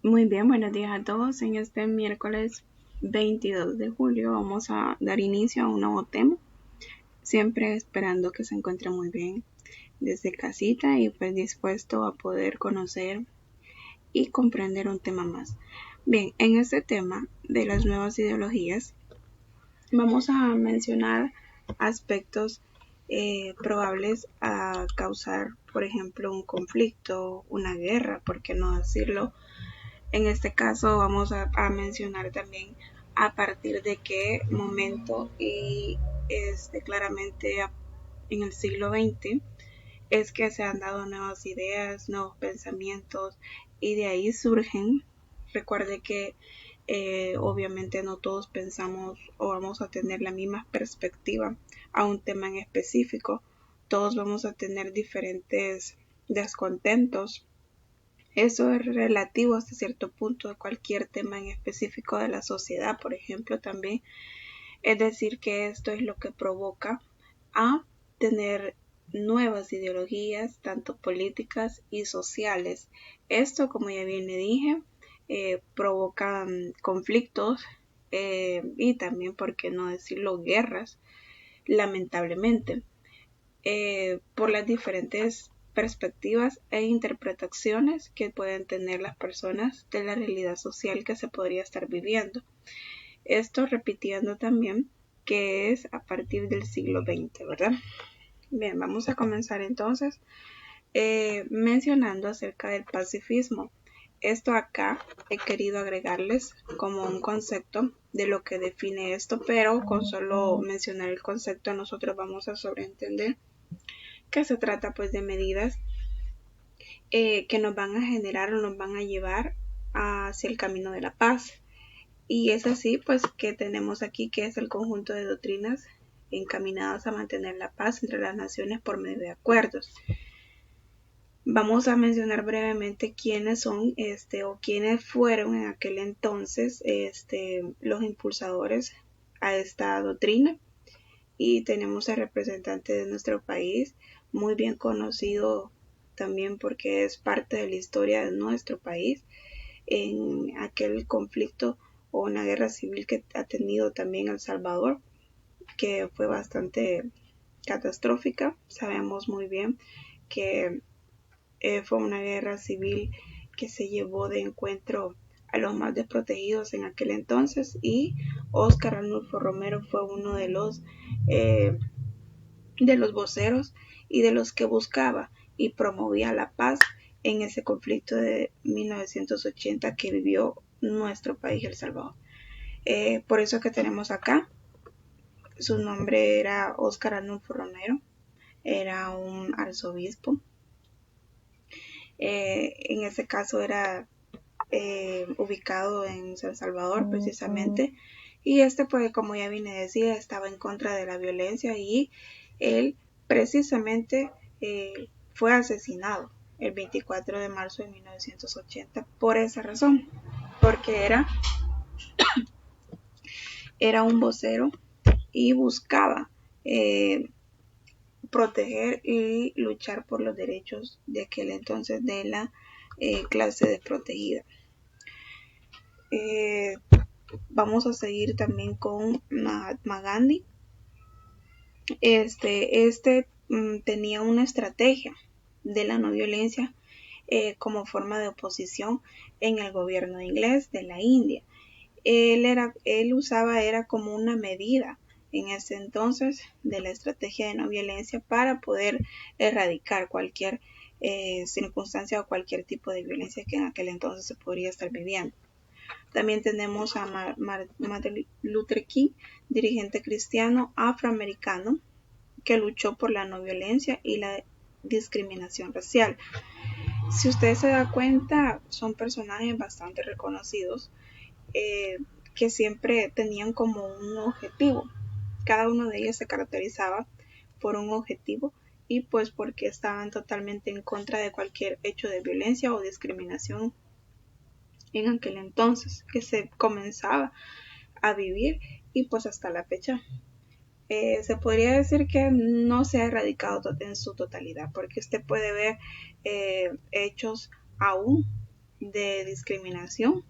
Muy bien, buenos días a todos. En este miércoles 22 de julio vamos a dar inicio a un nuevo tema, siempre esperando que se encuentre muy bien desde casita y pues dispuesto a poder conocer y comprender un tema más. Bien, en este tema de las nuevas ideologías vamos a mencionar aspectos probables a causar, por ejemplo, un conflicto, una guerra, por qué no decirlo. En este caso vamos a mencionar también a partir de qué momento y claramente en el siglo XX es que se han dado nuevas ideas, nuevos pensamientos y de ahí surgen. Recuerde que obviamente no todos pensamos o vamos a tener la misma perspectiva a un tema en específico. Todos vamos a tener diferentes descontentos. Eso es relativo hasta cierto punto a cualquier tema en específico de la sociedad, por ejemplo, también. Es decir, que esto es lo que provoca a tener nuevas ideologías, tanto políticas y sociales. Esto, como ya bien le dije, provoca conflictos y también, por qué no decirlo, guerras, lamentablemente por las diferentes perspectivas e interpretaciones que pueden tener las personas de la realidad social que se podría estar viviendo. Esto repitiendo también que es a partir del siglo XX, ¿verdad? Bien, vamos a comenzar entonces mencionando acerca del pacifismo. Esto acá he querido agregarles como un concepto de lo que define esto, pero con solo mencionar el concepto nosotros vamos a sobreentender que se trata pues de medidas que nos van a generar o nos van a llevar hacia el camino de la paz. Y es así pues que tenemos aquí que es el conjunto de doctrinas encaminadas a mantener la paz entre las naciones por medio de acuerdos. Vamos a mencionar brevemente quiénes son o quiénes fueron en aquel entonces los impulsadores a esta doctrina. Y tenemos al representante de nuestro país, muy bien conocido también porque es parte de la historia de nuestro país, en aquel conflicto o una guerra civil que ha tenido también El Salvador, que fue bastante catastrófica. Sabemos muy bien que fue una guerra civil que se llevó de encuentro a los más desprotegidos en aquel entonces, y Óscar Arnulfo Romero fue uno de los voceros y de los que buscaba y promovía la paz en ese conflicto de 1980 que vivió nuestro país, El Salvador. Por eso que tenemos acá, su nombre era Óscar Arnulfo Romero, era un arzobispo. En ese caso era ubicado en San Salvador precisamente, y pues como ya vine a decir, estaba en contra de la violencia, y él precisamente fue asesinado el 24 de marzo de 1980 por esa razón, porque era un vocero y buscaba eh, proteger y luchar por los derechos de aquel entonces de la clase desprotegida. Eh, Vamos a seguir también con Mahatma Gandhi. Tenía una estrategia de la no violencia como forma de oposición en el gobierno inglés de la India. Él usaba era como una medida en ese entonces de la estrategia de no violencia para poder erradicar cualquier circunstancia o cualquier tipo de violencia que en aquel entonces se podría estar viviendo. También tenemos a Martin Luther King, dirigente cristiano afroamericano que luchó por la no violencia y la discriminación racial. Si usted se da cuenta, son personajes bastante reconocidos que siempre tenían como un objetivo. Cada uno de ellos se caracterizaba por un objetivo y pues porque estaban totalmente en contra de cualquier hecho de violencia o discriminación en aquel entonces que se comenzaba a vivir, y pues hasta la fecha se podría decir que no se ha erradicado en su totalidad, porque usted puede ver hechos aún de discriminación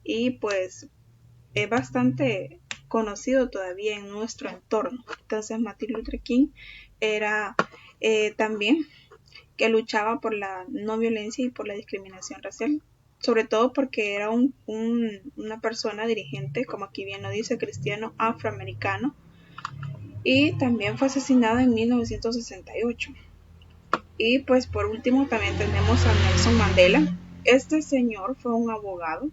y pues es bastante conocido todavía en nuestro entorno. Entonces Martin Luther King era también que luchaba por la no violencia y por la discriminación racial, sobre todo porque era una persona dirigente, como aquí bien lo dice, cristiano afroamericano, y también fue asesinado en 1968. Y pues por último también tenemos a Nelson Mandela. Este señor fue un abogado,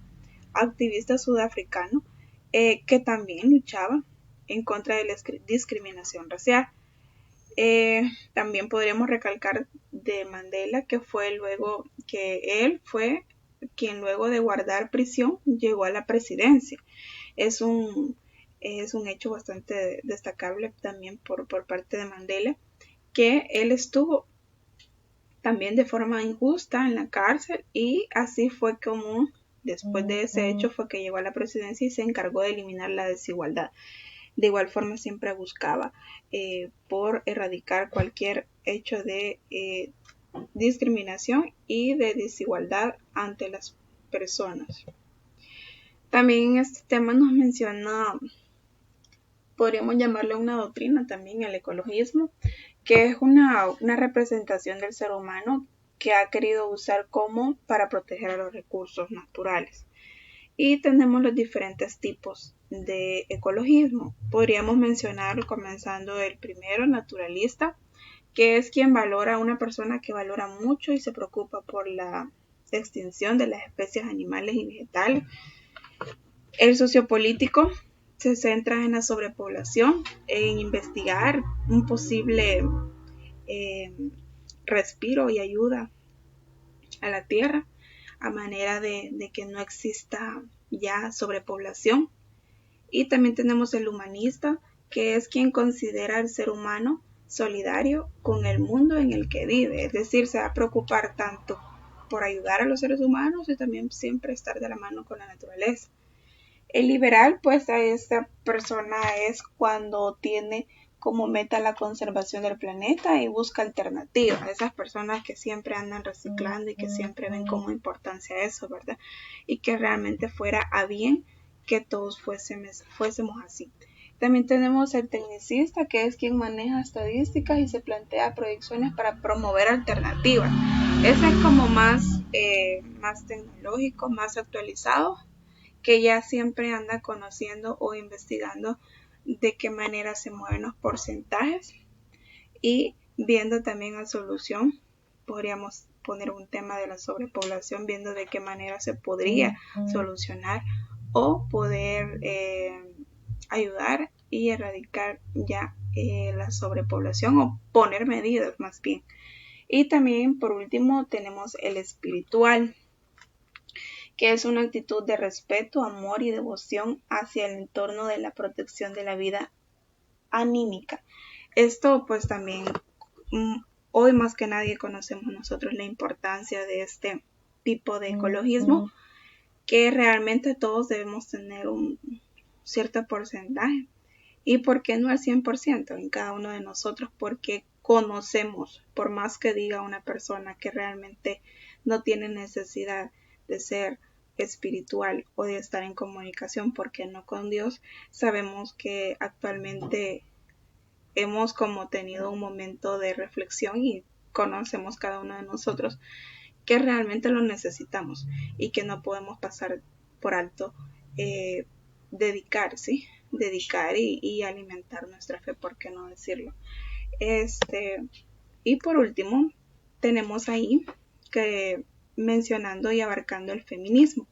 activista sudafricano, que también luchaba en contra de la discriminación racial. También podríamos recalcar de Mandela que él fue quien luego de guardar prisión llegó a la presidencia. Es un hecho bastante destacable también por parte de Mandela, que él estuvo también de forma injusta en la cárcel y así fue como después de ese hecho fue que llegó a la presidencia y se encargó de eliminar la desigualdad. De igual forma siempre buscaba por erradicar cualquier hecho de discriminación y de desigualdad ante las personas. También en este tema nos menciona, podríamos llamarle una doctrina también, el ecologismo, que es una representación del ser humano que ha querido usar como para proteger a los recursos naturales. Y tenemos los diferentes tipos de ecologismo. Podríamos mencionar, comenzando el primero, naturalista, que es quien valora a una persona que valora mucho y se preocupa por la extinción de las especies animales y vegetales. El sociopolítico se centra en la sobrepoblación, en investigar un posible respiro y ayuda a la tierra a manera de que no exista ya sobrepoblación. Y también tenemos el humanista, que es quien considera al ser humano solidario con el mundo en el que vive, es decir, se va a preocupar tanto por ayudar a los seres humanos y también siempre estar de la mano con la naturaleza. El liberal, pues a esta persona es cuando tiene como meta la conservación del planeta y busca alternativas. Esas personas que siempre andan reciclando y que siempre ven como importancia eso, ¿verdad? Y que realmente fuera a bien que todos fuésemos así. También tenemos el tecnicista, que es quien maneja estadísticas y se plantea proyecciones para promover alternativas. Ese es como más tecnológico, más actualizado, que ya siempre anda conociendo o investigando de qué manera se mueven los porcentajes y viendo también la solución. Podríamos poner un tema de la sobrepoblación, viendo de qué manera se podría solucionar o poder ayudar y erradicar ya la sobrepoblación o poner medidas más bien. Y también por último tenemos el espiritual, que es una actitud de respeto, amor y devoción hacia el entorno de la protección de la vida anímica. Esto pues también hoy más que nadie conocemos nosotros la importancia de este tipo de ecologismo, que realmente todos debemos tener un cierto porcentaje. ¿Y por qué no al 100% en cada uno de nosotros? Porque conocemos, por más que diga una persona que realmente no tiene necesidad de ser espiritual o de estar en comunicación, porque no con Dios, sabemos que actualmente hemos como tenido un momento de reflexión y conocemos cada uno de nosotros que realmente lo necesitamos y que no podemos pasar por alto dedicar y alimentar nuestra fe, por qué no decirlo. Y por último tenemos ahí que mencionando y abarcando el feminismo.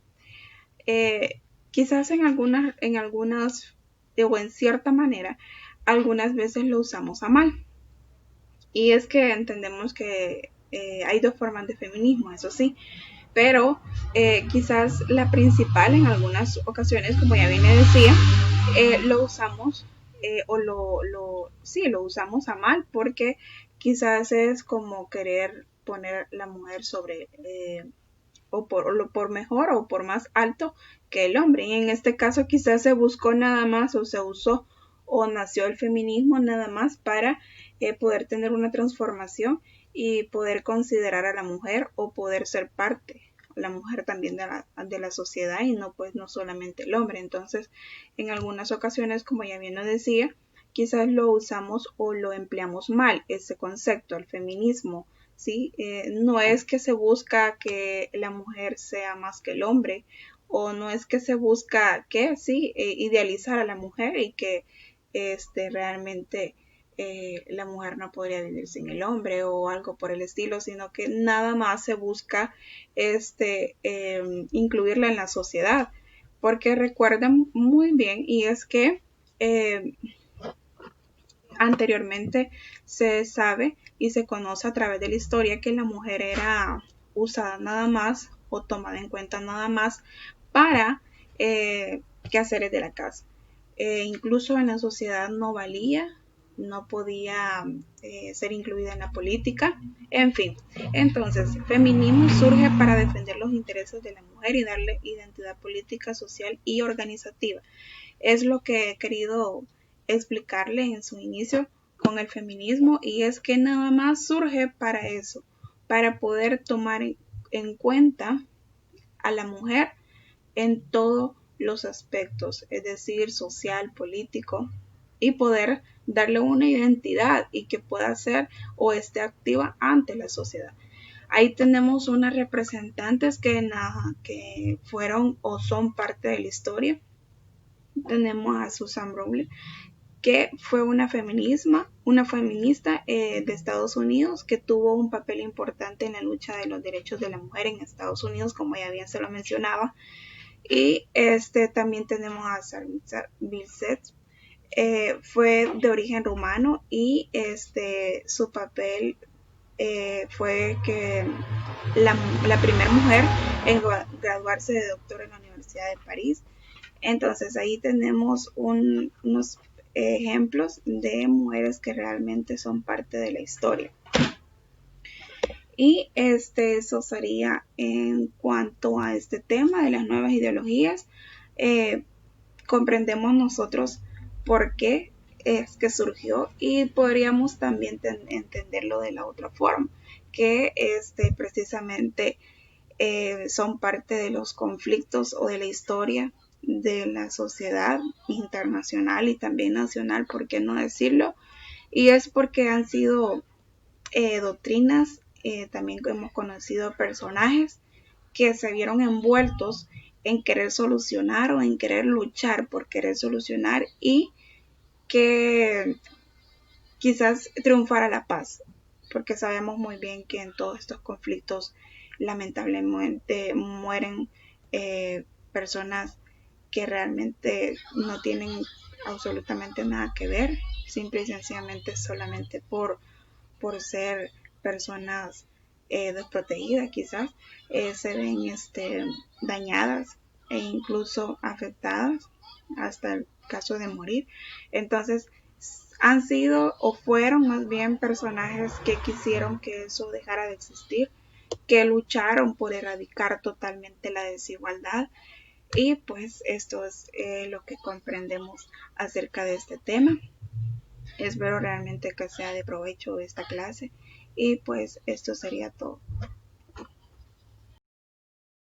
Quizás en algunas o en cierta manera algunas veces lo usamos a mal, y es que entendemos que hay dos formas de feminismo, eso sí, pero quizás la principal en algunas ocasiones, como ya bien le decía, lo usamos lo usamos a mal, porque quizás es como querer poner la mujer sobre o por mejor o por más alto que el hombre, y en este caso quizás se buscó nada más o se usó o nació el feminismo nada más para poder tener una transformación y poder considerar a la mujer o poder ser parte la mujer también de la sociedad y no pues no solamente el hombre. Entonces, en algunas ocasiones, como ya bien lo decía, quizás lo usamos o lo empleamos mal, ese concepto, el feminismo, ¿sí? No es que se busca que la mujer sea más que el hombre, o no es que se busca que, sí, idealizar a la mujer y que realmente la mujer no podría vivir sin el hombre o algo por el estilo, sino que nada más se busca incluirla en la sociedad. Porque recuerden muy bien, y es que eh, anteriormente se sabe y se conoce a través de la historia que la mujer era usada nada más o tomada en cuenta nada más para quehaceres de la casa. Incluso en la sociedad no valía, no podía ser incluida en la política, en fin. Entonces, feminismo surge para defender los intereses de la mujer y darle identidad política, social y organizativa. Es lo que he querido explicarle en su inicio con el feminismo, y es que nada más surge para eso, para poder tomar en cuenta a la mujer en todos los aspectos, es decir, social, político, y poder darle una identidad y que pueda ser o esté activa ante la sociedad. Ahí tenemos unas representantes que fueron o son parte de la historia. Tenemos a Susan Brownlee, que fue una feminista de Estados Unidos, que tuvo un papel importante en la lucha de los derechos de la mujer en Estados Unidos, como ya bien se lo mencionaba. Y también tenemos a Sarita Bisset, fue de origen rumano y su papel fue que la primera mujer en graduarse de doctora en la Universidad de París. Entonces ahí tenemos unos ejemplos de mujeres que realmente son parte de la historia. Y eso sería en cuanto a este tema de las nuevas ideologías. Comprendemos nosotros por qué es que surgió y podríamos también entenderlo de la otra forma, que precisamente son parte de los conflictos o de la historia de la sociedad internacional y también nacional, por qué no decirlo, y es porque han sido doctrinas, también hemos conocido personajes que se vieron envueltos en querer solucionar o en querer luchar por querer solucionar y que quizás triunfara la paz, porque sabemos muy bien que en todos estos conflictos lamentablemente mueren personas que realmente no tienen absolutamente nada que ver, simple y sencillamente solamente por ser personas desprotegidas quizás, se ven dañadas e incluso afectadas hasta el caso de morir. Entonces han sido o fueron más bien personajes que quisieron que eso dejara de existir, que lucharon por erradicar totalmente la desigualdad, y pues esto es lo que comprendemos acerca de este tema. Espero realmente que sea de provecho esta clase y pues esto sería todo.